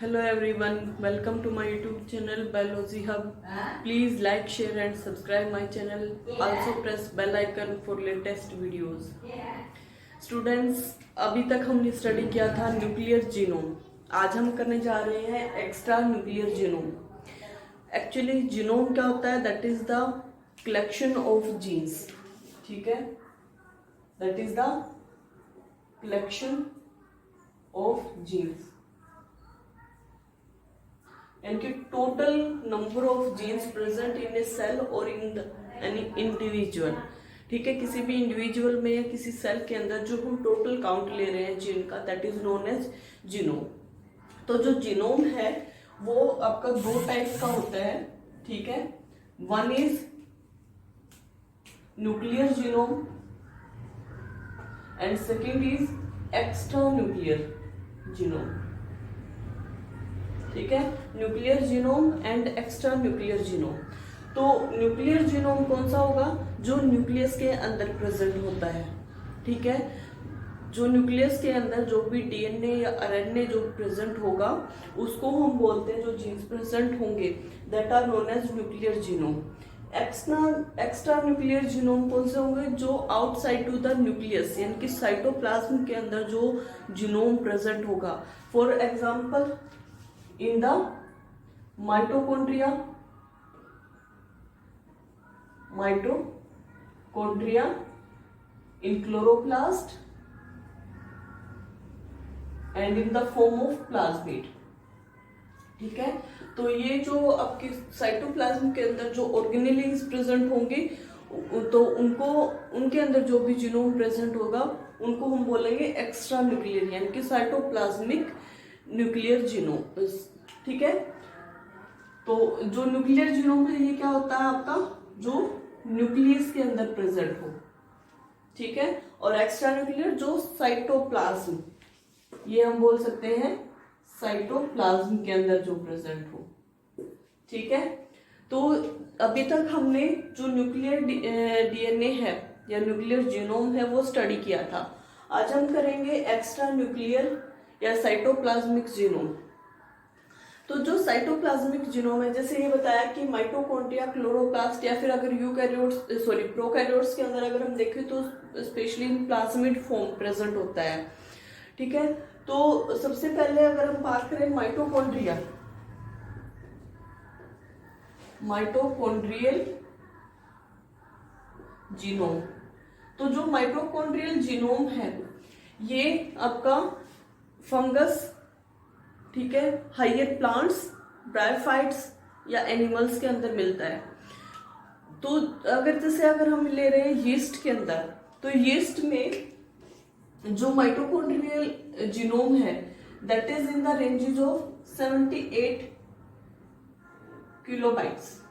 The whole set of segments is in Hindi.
Hello everyone, welcome to my YouTube channel Biology Hub. Please like, share and subscribe my channel. Also press bell icon for latest videos. Students, अभी तक हमने स्टडी किया था न्यूक्लियर जीनोम. आज हम करने जा रहे हैं extra nuclear genome. Actually genome क्या होता है? That is the collection of genes. ठीक है, that is the collection of genes यानी कि total number of genes present in a cell और इन एनी इंडिविजुअल. ठीक है, किसी भी इंडिविजुअल में या किसी सेल के अंदर जो हम टोटल काउंट ले रहे हैं जीन का, that is known as genome. तो जो जीनोम है वो आपका दो टाइप का होता है. ठीक है, one is nuclear genome and second is extra nuclear genome. ठीक है, nuclear genome and extra nuclear genome. तो न्यूक्लियर जीनोम कौन सा होगा? जो न्यूक्लियस के अंदर प्रेजेंट होता है. ठीक है, जो न्यूक्लियस के अंदर जो भी डीएनए या आरएनए जो प्रेजेंट होगा उसको हम बोलते हैं, जो जीन्स प्रेजेंट होंगे that are known as nuclear genome. Extra nuclear genome कौन से होंगे? जो आउटसाइड टू द न्यूक्लियस यानी कि साइटोप्लाज्म के अंदर जो जीनोम प्रेजेंट होगा. For example in the mitochondria in chloroplast and in the form of plasmid. ठीक है, तो ये जो आपके साइटोप्लाज्म के अंदर जो ऑर्गेनेलिज प्रेजेंट होंगे तो उनके अंदर जो भी जीनोम प्रेजेंट होगा उनको हम बोलेंगे एक्स्ट्रा न्यूक्लियर यानी कि साइटोप्लाज्मिक न्यूक्लियर जीनोम. ठीक है, तो जो न्यूक्लियर जीनोम है ये क्या होता है? आपका जो न्यूक्लियस के अंदर प्रेजेंट हो. ठीक है, और एक्स्ट्रा न्यूक्लियर जो साइटोप्लाज्म, ये हम बोल सकते हैं साइटोप्लाज्म के अंदर जो प्रेजेंट हो. ठीक है, तो अभी तक हमने जो न्यूक्लियर डीएनए है या न्यूक्लियर जीनोम है वो स्टडी किया था. आज हम करेंगे एक्स्ट्रा न्यूक्लियर या साइटोप्लाज्मिक जीनोम. तो जो साइटोप्लाज्मिक जीनोम है, जैसे ये बताया कि माइटोकॉन्ड्रिया, क्लोरोप्लास्ट या फिर अगर प्रोकैरियोट्स के अंदर अगर हम देखें तो स्पेशली प्लाज्मिड फॉर्म प्रेजेंट होता है. ठीक है, तो सबसे पहले अगर हम बात करें माइटोकॉन्ड्रियल जीनोम, तो जो माइटोकॉन्ड्रियल जीनोम है ये आपका फंगस, ठीक है, हायर प्लांट्स, ब्रायोफाइट्स या एनिमल्स के अंदर मिलता है. तो अगर हम ले रहे हैं यीस्ट के अंदर, तो यीस्ट में जो माइटोकॉन्ड्रियल जीनोम है that is in the ranges of 78 kilobytes.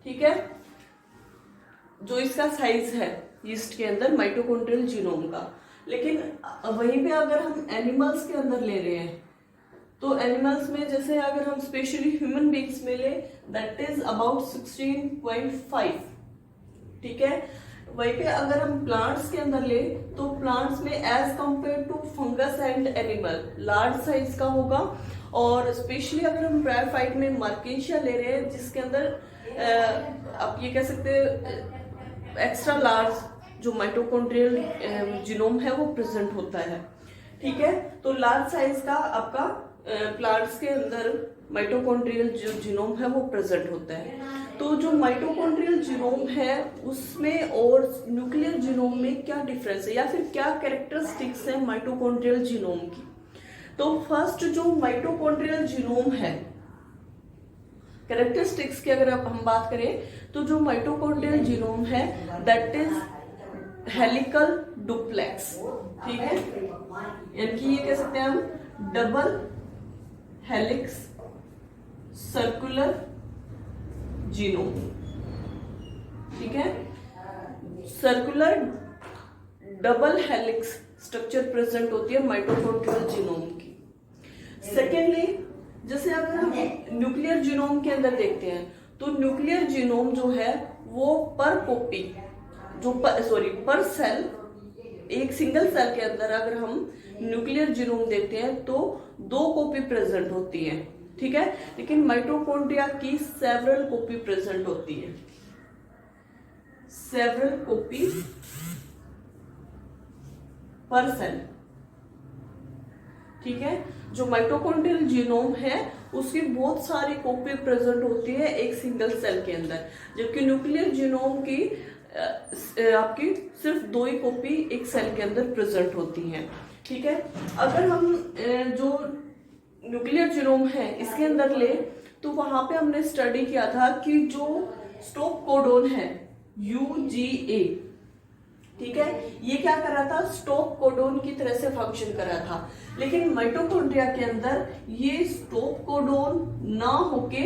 ठीक है, जो इसका साइज है यीस्ट के अंदर माइटोकॉन्ड्रियल जीनोम का. लेकिन वहीं पे अगर हम एनिमल्स के अंदर ले रहे हैं तो एनिमल्स में जैसे अगर हम स्पेशली ह्यूमन बींग्स में ले दैट इज अबाउट 16.5. ठीक है, वहीं पे अगर हम प्लांट्स के अंदर ले तो प्लांट्स में as compare to fungus and animal large size का होगा. और स्पेशली अगर हम ब्रायोफाइट में मार्केशिया ले रहे हैं जिसके अंदर आप ये कह सकते हैं एक्स्ट्रा लार्ज जो माइटोकॉन्ड्रियल जीनोम है वो प्रेजेंट होता है. ठीक है, तो लार्ज साइज का आपका प्लांट्स के अंदर माइटोकॉन्ड्रियल जो जीनोम है वो प्रेजेंट होता है. तो जो माइटोकॉन्ड्रियल जीनोम है उसमें और न्यूक्लियर जीनोम में क्या डिफरेंस है या फिर क्या कैरेक्टरिस्टिक्स है माइटोकॉन्ड्रियल जीनोम की? तो फर्स्ट जो माइटोकॉन्ड्रियल जीनोम है, कैरेक्टरिस्टिक्स की अगर हम बात करें तो जो माइटोकॉन्ड्रियल जीनोम है दैट इज हेलिकल डुप्लेक्स. ठीक है, यानी कि ये कह सकते हैं हम डबल हेलिक्स सर्कुलर जीनोम. ठीक है, circular double helix structure present होती है माइटोकॉन्ड्रियल जीनोम की. सेकेंडली, जैसे अगर हम न्यूक्लियर जीनोम के अंदर देखते हैं तो न्यूक्लियर जीनोम जो है वो पर कॉपी पर सेल, एक सिंगल सेल के अंदर अगर हम न्यूक्लियर जीनोम देखते हैं तो 2 कॉपी प्रेजेंट होती है, ठीक है। लेकिन माइटोकॉन्ड्रिया की सेवरल कॉपी प्रेजेंट होती है, सेवरल कॉपी पर सेल, ठीक है। जो माइटोकॉन्ड्रियल जीनोम है उसकी बहुत सारी कॉपी प्रेजेंट होती है एक सिंगल सेल के अंदर, जबकि न्यूक्लियर जीनोम की आपकी सिर्फ 2 ही कॉपी एक सेल के अंदर प्रेजेंट होती हैं, ठीक है। अगर हम जो न्यूक्लियर जीनोम है इसके अंदर ले तो वहां पे हमने स्टडी किया था कि जो स्टॉप कोडोन है UGA, ठीक है, ये क्या कर रहा था, स्टॉप कोडोन की तरह से फंक्शन कर रहा था। लेकिन माइटोकॉन्ड्रिया के अंदर ये स्टॉप कोडोन ना होके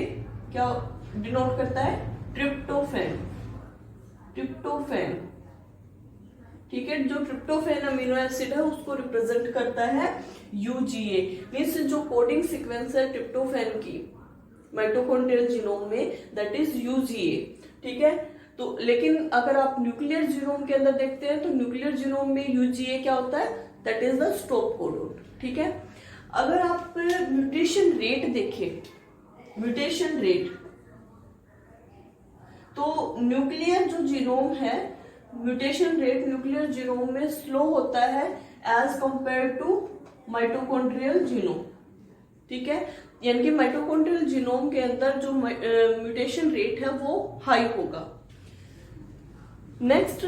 क्या डिनोट करता है, ट्रिप्टोफैन, ट्रिप्टोफैन, ठीक है। जो ट्रिप्टोफैन अमीनो एसिड है उसको रिप्रेजेंट करता है UGA, मीन्स जो कोडिंग सीक्वेंस है ट्रिप्टोफैन की माइटोकॉन्ड्रियल जीनोम में दैट इज UGA, ठीक है। तो लेकिन अगर आप न्यूक्लियर जीनोम के अंदर देखते हैं तो न्यूक्लियर जीनोम में UGA क्या होता है, that is the stop codon, ठीक है। अगर आप म्यूटेशन रेट देखें, म्यूटेशन रेट, तो न्यूक्लियर जो जीनोम है म्यूटेशन रेट न्यूक्लियर जीनोम में स्लो होता है as compare to mitochondrial genome, ठीक है। यानी कि माइटोकॉन्ड्रियल जीनोम के अंदर जो म्यूटेशन रेट है वो हाई होगा। Next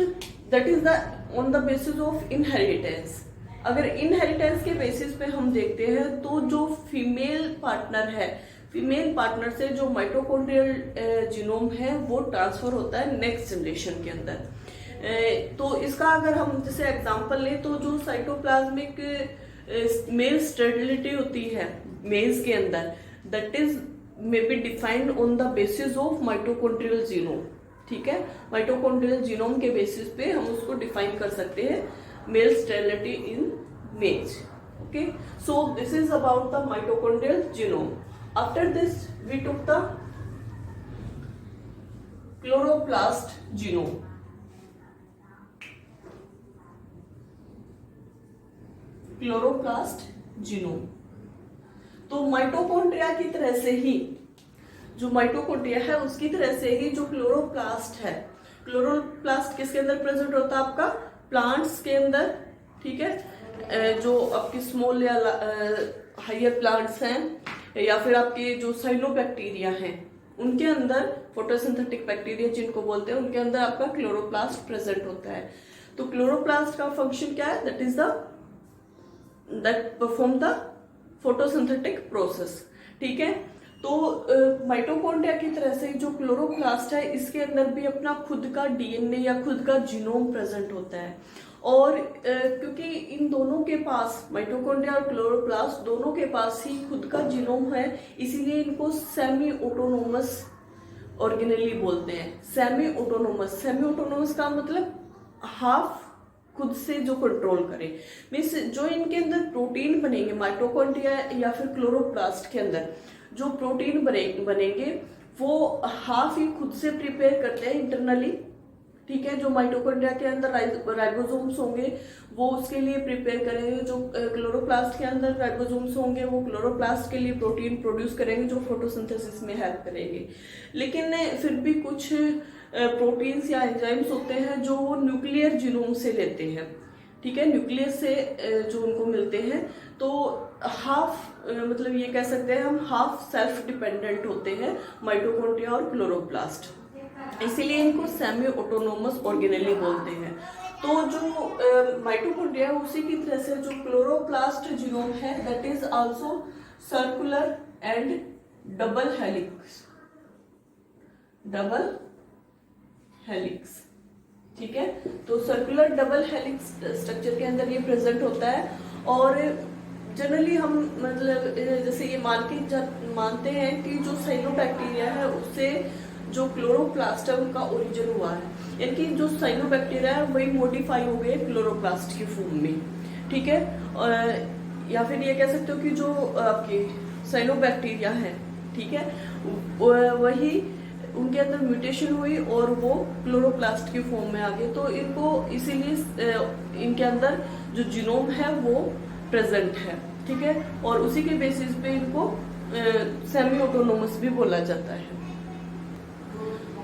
that is the on the basis of inheritance. अगर इनहेरिटेंस के बेसिस पे हम देखते हैं तो जो फीमेल पार्टनर है, फीमेल पार्टनर से जो माइटोकॉन्ड्रियल जीनोम है वो ट्रांसफर होता है नेक्स्ट जनरेशन के अंदर। तो इसका अगर हम जैसे एग्जांपल लें तो जो साइटोप्लाज्मिक मेल स्टेरिलिटी होती है मेल्स के अंदर, that is may be defined on the basis of mitochondrial genome, ठीक है। माइटोकॉन्ड्रियल जीनोम के बेसिस पे हम उसको डिफाइन कर सकते हैं male sterility in males, okay. So this is about the mitochondrial genome. After this we took the chloroplast genome. Chloroplast genome तो माइटोकॉन्ड्रिया की तरह से ही, जो माइटोकॉन्ड्रिया है उसकी तरह से ही जो क्लोरोप्लास्ट है, क्लोरोप्लास्ट किसके अंदर प्रेजेंट होता है, आपका प्लांट्स के अंदर, ठीक है। जो आपकी स्मॉल या हायर प्लांट्स हैं या फिर आपके जो साइनोबैक्टीरिया हैं उनके अंदर, फोटोसिंथेटिक बैक्टीरिया जिनको बोलते हैं, उनके अंदर आपका क्लोरोप्लास्ट प्रेजेंट होता है। तो क्लोरोप्लास्ट का फंक्शन क्या है, that is that perform the photosynthetic process, ठीक है। तो माइटोकॉन्ड्रिया की तरह से जो क्लोरोप्लास्ट है इसके अंदर भी अपना खुद का DNA या खुद का जीनोम प्रेजेंट होता है। और क्योंकि इन दोनों के पास, माइटोकॉन्ड्रिया और क्लोरोप्लास्ट दोनों के पास ही खुद का जीनोम है, इसीलिए इनको सेमी ऑटोनोमस ऑर्गेनेली बोलते हैं। सेमी ऑटोनोमस, सेमी ऑटोनोमस का मतलब हाफ खुद से जो कंट्रोल करे, मीन्स जो इनके अंदर प्रोटीन बनेंगे माइटोकॉन्ड्रिया या फिर क्लोरोप्लास्ट के अंदर जो प्रोटीन बनेंगे वो हाफ ही खुद से प्रिपेयर करते हैं इंटरनली, ठीक है। जो माइटोकॉन्ड्रिया के अंदर राइबोसोम्स होंगे वो उसके लिए प्रिपेयर करेंगे, जो क्लोरोप्लास्ट के अंदर राइबोसोम्स होंगे वो क्लोरोप्लास्ट के लिए प्रोटीन प्रोड्यूस करेंगे जो फोटोसिंथेसिस में हेल्प करेंगे। लेकिन फिर भी कुछ प्रोटीन्स या एंजाइम्स होते हैं जो वो न्यूक्लियर जीनोम से लेते हैं, ठीक है, न्यूक्लियर से जो उनको मिलते हैं। तो हाफ मतलब ये कह सकते हैं हम हाफ सेल्फ डिपेंडेंट होते हैं माइटोकॉन्ड्रिया और क्लोरोप्लास्ट, इसीलिए इनको सेमी ऑटोनोमस ऑर्गेनेली बोलते हैं। तो जो माइटोकॉन्ड्रिया है उसी की तरह से जो क्लोरोप्लास्ट जीनोम है that is also circular and double helix, double helix, ठीक है। तो सर्कुलर डबल हेलिक्स स्ट्रक्चर के अंदर ये प्रेजेंट होता है। और जनरली हम मतलब जैसे ये मानते हैं कि जो साइनोबैक्टीरिया है उससे जो क्लोरोप्लास्ट है उनका ओरिजिन हुआ है, यानी कि जो साइनोबैक्टीरिया है वही मॉडिफाई हो गए क्लोरोप्लास्ट की फॉर्म में, ठीक है। या फिर ये कह सकते हो कि जो आपके साइनोबैक्टीरिया है, ठीक है, वही उनके अंदर म्यूटेशन हुई और वो क्लोरोप्लास्ट की फॉर्म में आ गए। तो इनको इसीलिए इनके अंदर जो जीनोम है वो प्रेजेंट है, ठीक है, और उसी के बेसिस पे इनको सेमी ऑटोनोमस भी बोला जाता है।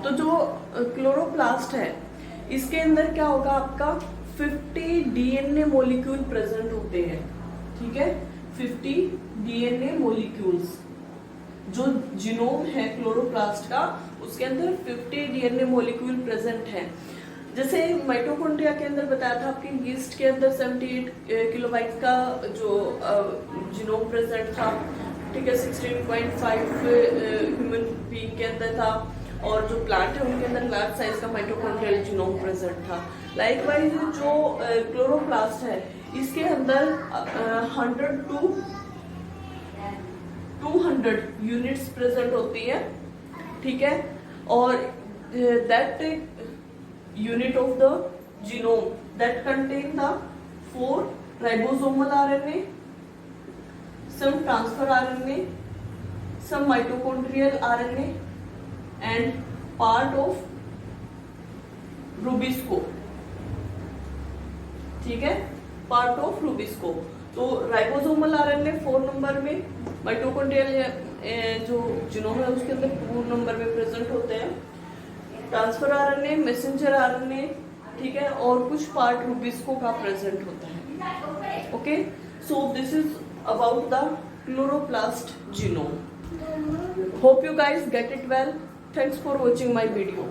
तो जो क्लोरोप्लास्ट है इसके अंदर क्या होगा, आपका 50 डीएनए मॉलिक्यूल प्रेजेंट होते हैं, ठीक है, 50 डीएनए मॉलिक्यूल्स। जो जीनोम है क्लोरोप्लास्ट का उसके अंदर 50 डीएनए मॉलिक्यूल प्रेजेंट है। जैसे माइटोकॉन्ड्रिया के अंदर बताया था आपके यीस्ट के अंदर 78 किलोबाइट का जो जीनोम प्रेजेंट था, ठीक है, 16.5 ह्यूमन बीइंग के अंदर था, और जो प्लांट है उनके अंदर लार्ज साइज का माइटोकॉन्ड्रियल जीनोम प्रेजेंट था। लाइकवाइज जो क्लोरोप्लास्ट है इसके अंदर 100 to 200 यूनिट्स प्रेजेंट होती है, ठीक है, और that unit of the genome that contain the 4 ribosomal RNA, some transfer RNA, some mitochondrial RNA and part of Rubisco, ठीक है, part of Rubisco। तो राइबोसोमल आरएनए 4 नंबर में, माइटोकॉन्ड्रियल जो जीनोम है उसके अंदर 2 नंबर में प्रेजेंट होते हैं, ट्रांसफर आरएनए, मैसेंजर आरएनए, ठीक है, और कुछ पार्ट रूबिस्को का प्रेजेंट होता है। Okay, so this is about the chloroplast genome. Hope you guys get it well. Thanks for watching my video.